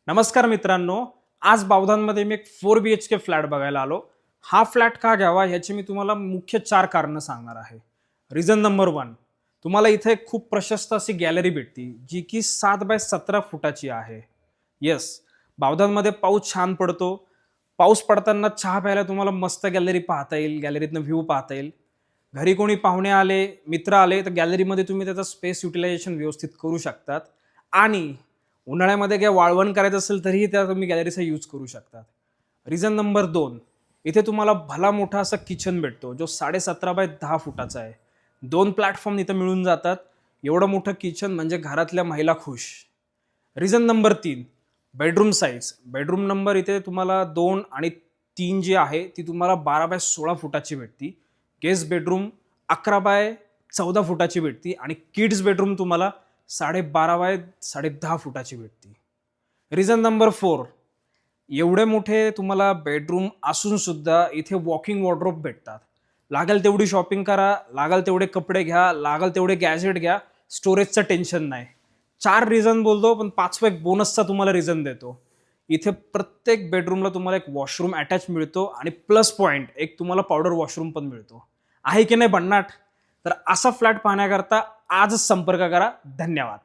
नमस्कार मित्रांनो, आज बावधानमध्ये मी एक 4 BHK फ्लॅट बघायला आलो. हा फ्लॅट का घ्यावा याची मी तुम्हाला मुख्य 4 कारणं सांगणार आहे. रिझन नंबर 1, तुम्हाला इथे एक खूप प्रशस्त अशी गॅलरी भेटते, जी की 7 बाय 17 फुटाची आहे. येस, बावधानमध्ये पाऊस छान पडतो. पाऊस पडताना चहा प्यायला तुम्हाला मस्त गॅलरी पाहता येईल, गॅलरीतनं व्ह्यू पाहता येईल. घरी कोणी पाहुणे आले, मित्र आले, तर गॅलरीमध्ये तुम्ही त्याचा स्पेस युटिलायझेशन व्यवस्थित करू शकतात आणि उन्हाळ्यामध्ये काय वाळवण करायचं असेल तरीही त्या तुम्ही गॅलरीचा यूज करू शकतात. रिझन नंबर 2, इथे तुम्हाला भला मोठा असा किचन भेटतो जो 17.5 बाय 10 फुटाचा आहे. 2 प्लॅटफॉर्म इथं मिळून जातात. एवढं मोठं किचन म्हणजे घरातल्या महिला खुश. Reason number 3, bedroom size. Bedroom number इथे तुम्हाला 2 आणि 3 जी आहे ती तुम्हाला 12 बाय 16 फुटाची भेटती. गेस्ट बेडरूम 11 बाय 14 फुटाची भेटती आणि किड्स बेडरूम तुम्हाला 12.5 बाय 10 फुटाची भेटती. रिझन नंबर 4, एवढे मोठे तुम्हाला बेडरूम असून सुद्धा इथे वॉकिंग वॉर्डरोब भेटतात. लागेल तेवढी शॉपिंग करा, लागेल तेवढे कपडे घ्या, लागेल तेवढे गॅजेट घ्या, स्टोरेजचं टेन्शन नाही. 4 रिझन बोलतो, पण 5वा एक बोनसचा तुम्हाला रिझन देतो. इथे प्रत्येक बेडरूमला तुम्हाला एक वॉशरूम अटॅच मिळतो आणि प्लस पॉइंट एक तुम्हाला पावडर वॉशरूम पण मिळतो. आहे की नाही भन्नाट? तर असा फ्लॅट पाहण्याकरता आजच संपर्क करा. धन्यवाद.